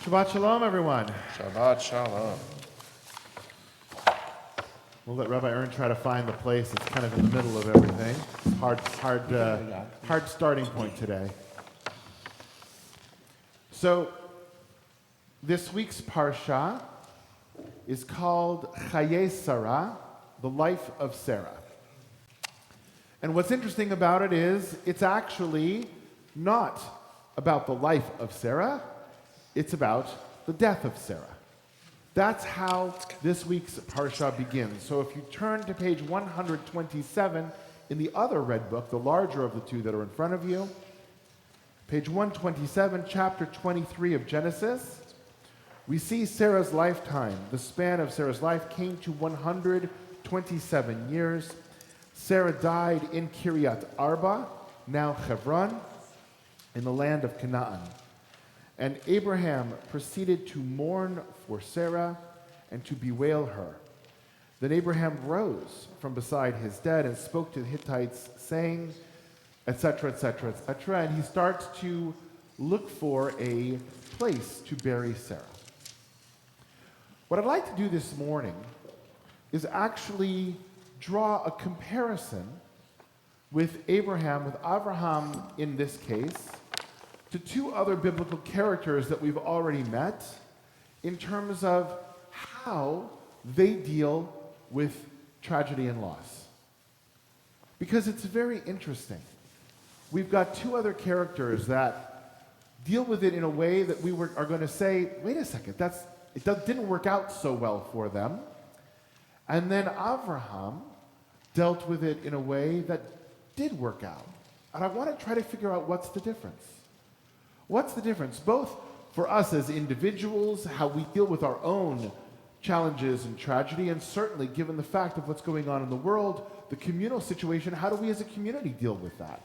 Shabbat shalom, everyone. Shabbat shalom. We'll let Rabbi Ern try to find the place. It's kind of in the middle of everything. Hard starting point today. So, this week's Parasha is called Hayei Sarah, the life of Sarah. And what's interesting about it is it's actually not about the life of Sarah. It's about the death of Sarah. That's how this week's Parasha begins. So if you turn to page 127 in the other red book, the larger of the two that are in front of you, page 127, chapter 23 of Genesis, we see Sarah's lifetime. The span of Sarah's life came to 127 years. Sarah died in Kiryat Arba, now Hebron, in the land of Canaan. And Abraham proceeded to mourn for Sarah and to bewail her. Then Abraham rose from beside his dead and spoke to the Hittites, saying, etc., etc., etc., and he starts to look for a place to bury Sarah. What I'd like to do this morning is actually draw a comparison with Abraham in this case, to two other biblical characters that we've already met in terms of how they deal with tragedy and loss. Because it's very interesting. We've got two other characters that deal with it in a way that we are going to say, wait a second, didn't work out so well for them. And then Abraham dealt with it in a way that did work out. And I want to try to figure out what's the difference. What's the difference, both for us as individuals, how we deal with our own challenges and tragedy, and certainly given the fact of what's going on in the world, the communal situation, how do we as a community deal with that?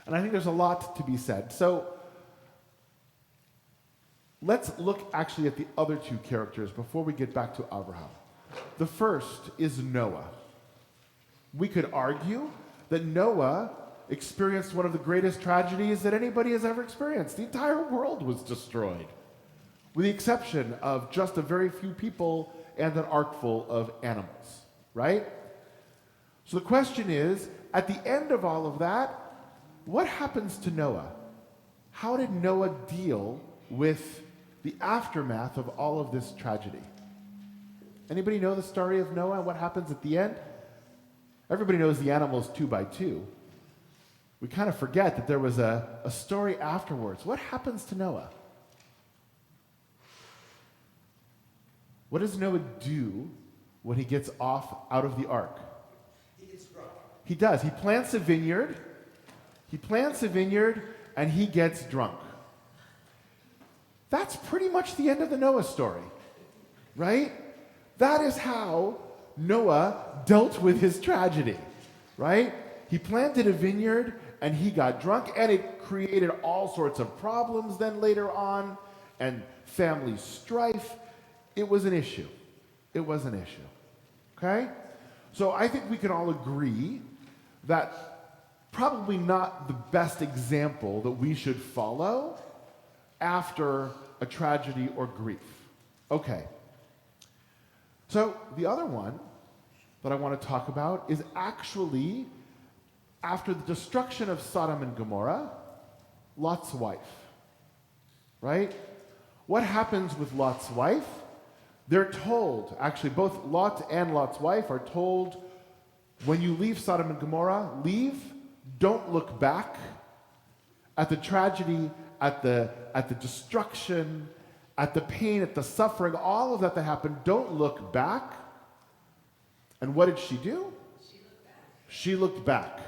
And I think there's a lot to be said. So let's look actually at the other two characters before we get back to Abraham. The first is Noah. We could argue that Noah experienced one of the greatest tragedies that anybody has ever experienced. The entire world was destroyed, with the exception of just a very few people and an ark full of animals, right? So the question is, at the end of all of that, what happens to Noah? How did Noah deal with the aftermath of all of this tragedy? Anybody know the story of Noah and what happens at the end? Everybody knows the animals 2 by 2. We kind of forget that there was a story afterwards. What happens to Noah? What does Noah do when he gets out of the ark? He gets drunk. He does. He plants a vineyard, and he gets drunk. That's pretty much the end of the Noah story, right? That is how Noah dealt with his tragedy, right? He planted a vineyard, and he got drunk, and it created all sorts of problems then later on, and family strife. It was an issue. It was an issue, okay? So I think we can all agree that probably not the best example that we should follow after a tragedy or grief. Okay. So the other one that I want to talk about is actually after the destruction of Sodom and Gomorrah, Lot's wife, right? What happens with Lot's wife? They're told, actually both Lot and Lot's wife are told, when you leave Sodom and Gomorrah, leave, don't look back at the tragedy, at the destruction, at the pain, at the suffering, all of that happened. Don't look back. And what did she do? She looked back.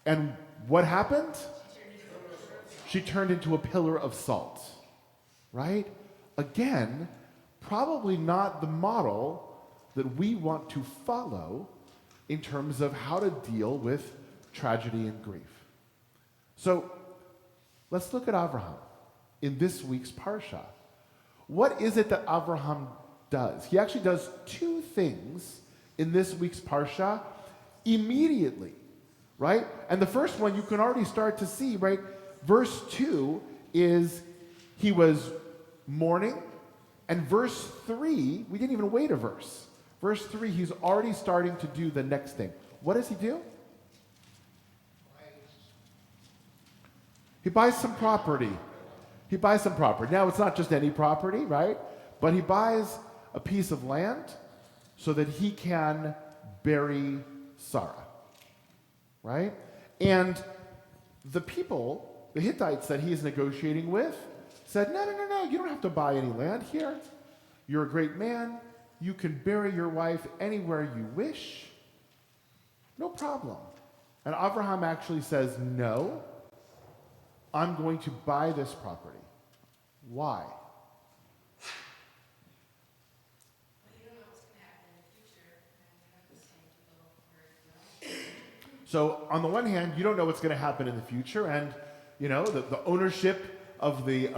And what happened? She turned into a pillar of salt, right? Again, probably not the model that we want to follow in terms of how to deal with tragedy and grief. So let's look at Abraham in this week's Parsha. What is it that Abraham does? He actually does two things in this week's Parsha immediately, right? And the first one you can already start to see, right? Verse 2 is he was mourning. And verse 3, we didn't even wait a verse. Verse 3, he's already starting to do the next thing. What does he do? He buys some property. He buys some property. Now, it's not just any property, right? But he buys a piece of land so that he can bury Sarah, right? And the people, the Hittites that he is negotiating with, said, no, you don't have to buy any land here. You're a great man. You can bury your wife anywhere you wish. No problem. And Abraham actually says, no, I'm going to buy this property. Why? Well, you don't know what's going to happen in the future, and you have the same people who So on the one hand, you don't know what's going to happen in the future, and the ownership of the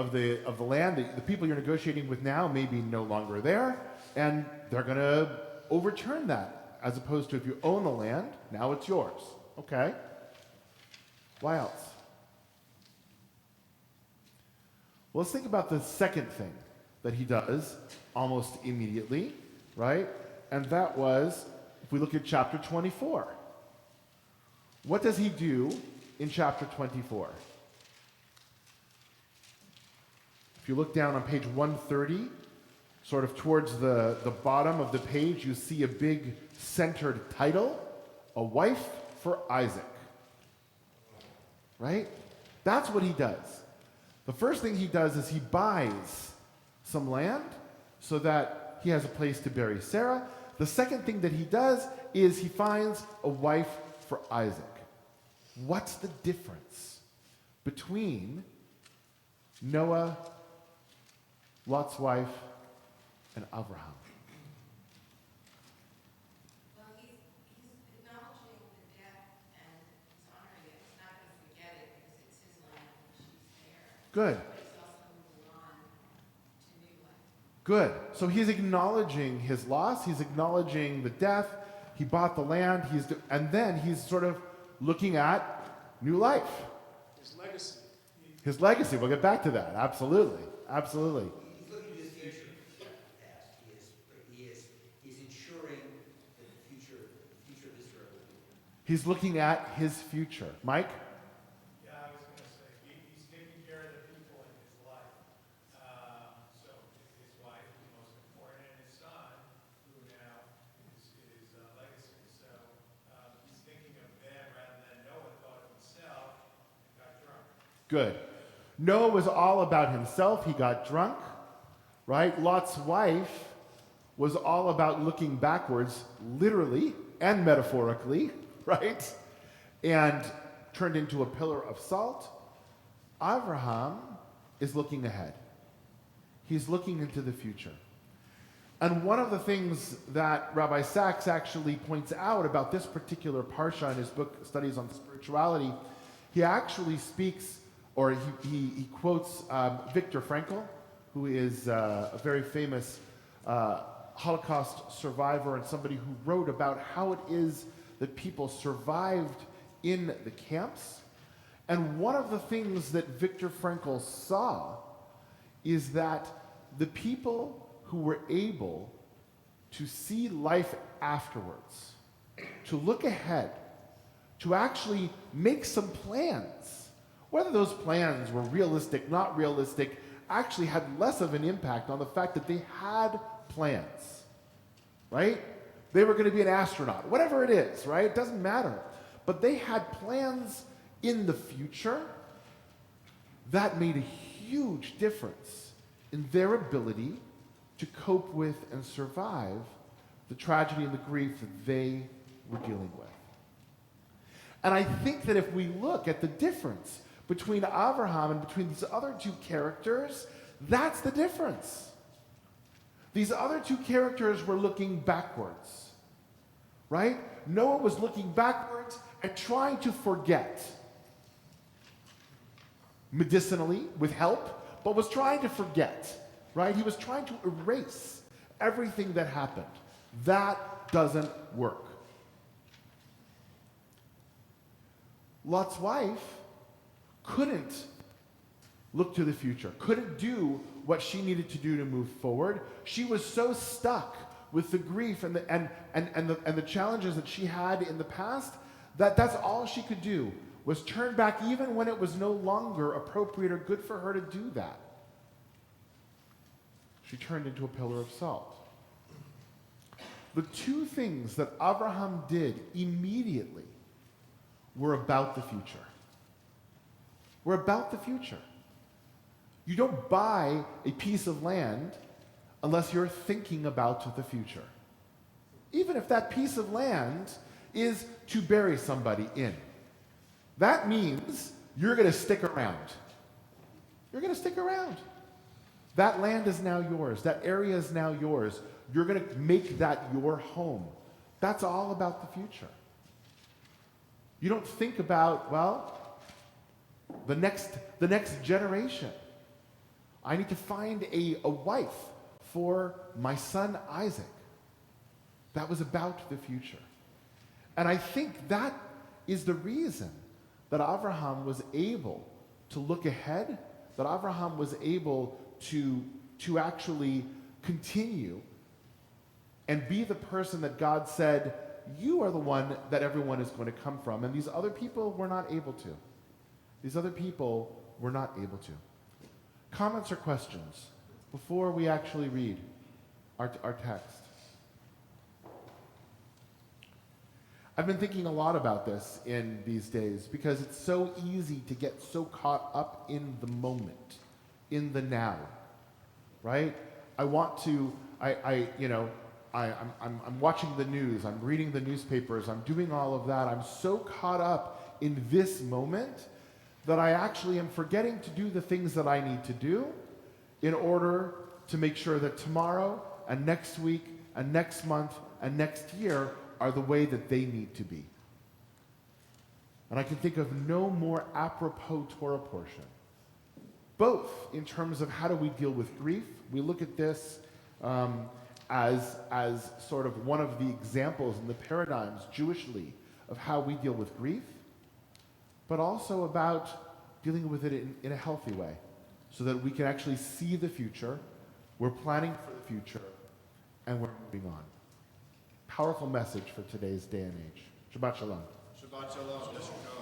land, the people you're negotiating with now may be no longer there, and they're going to overturn that, as opposed to if you own the land, now it's yours. Okay. Why else? Well, let's think about the second thing that he does almost immediately, right? And that was, if we look at chapter 24. What does he do in chapter 24? If you look down on page 130, sort of towards the bottom of the page, you see a big centered title, A Wife for Isaac. Right? That's what he does. The first thing he does is he buys some land so that he has a place to bury Sarah. The second thing that he does is he finds a wife for Isaac. What's the difference between Noah, Lot's wife, and Abraham? Well, he's acknowledging the death and he's honoring it. He's not going to forget it because it's his land and she's there. Good. But he's also moving on to new life. Good. So he's acknowledging his loss. He's acknowledging the death. He bought the land. And then he's sort of looking at new life. His legacy. His legacy. We'll get back to that. Absolutely. Absolutely. He's looking to his future, not the past. He's ensuring that the future of Israel will be. He's looking at his future. Mike? Yeah, I was going to say, he's taking care of the people in his life. So his wife is the most important, and his son, who now is his legacy. So he's thinking of them rather than Noah thought of himself and got drunk. Good. Noah was all about himself. He got drunk, right? Lot's wife was all about looking backwards, literally and metaphorically, right? And turned into a pillar of salt. Abraham is looking ahead. He's looking into the future. And one of the things that Rabbi Sachs actually points out about this particular parsha in his book, Studies on Spirituality, he actually speaks, or he quotes Viktor Frankl, who is a very famous Holocaust survivor and somebody who wrote about how it is that people survived in the camps. And one of the things that Viktor Frankl saw is that the people who were able to see life afterwards, to look ahead, to actually make some plans, whether those plans were realistic, not realistic, actually had less of an impact on the fact that they had plans, right? They were going to be an astronaut, whatever it is, right? It doesn't matter. But they had plans in the future that made a huge difference in their ability to cope with and survive the tragedy and the grief that they were dealing with. And I think that if we look at the difference between Abraham and between these other two characters, that's the difference. These other two characters were looking backwards, right? Noah was looking backwards and trying to forget, medicinally, with help, but was trying to forget, right? He was trying to erase everything that happened. That doesn't work. Lot's wife couldn't look to the future, couldn't do what she needed to do to move forward. She was so stuck with the grief and the challenges that she had in the past that that's all she could do was turn back even when it was no longer appropriate or good for her to do that. She turned into a pillar of salt. The two things that Abraham did immediately were about the future. Were about the future. You don't buy a piece of land unless you're thinking about the future. Even if that piece of land is to bury somebody in. That means you're going to stick around. You're going to stick around. That land is now yours. That area is now yours. You're going to make that your home. That's all about the future. You don't think about, well, the next generation. I need to find a wife for my son Isaac. That was about the future. And I think that is the reason that Abraham was able to look ahead, that Abraham was able to actually continue and be the person that God said, you are the one that everyone is going to come from. And these other people were not able to. These other people were not able to. Comments or questions before we actually read our text? I've been thinking a lot about this in these days because it's so easy to get so caught up in the moment, in the now, right? I'm watching the news, I'm reading the newspapers, I'm doing all of that. I'm so caught up in this moment that I actually am forgetting to do the things that I need to do in order to make sure that tomorrow and next week and next month and next year are the way that they need to be. And I can think of no more apropos Torah portion. Both in terms of how do we deal with grief. We look at this as sort of one of the examples in the paradigms Jewishly of how we deal with grief, but also about dealing with it in a healthy way so that we can actually see the future, we're planning for the future, and we're moving on. Powerful message for today's day and age. Shabbat Shalom. Shabbat Shalom.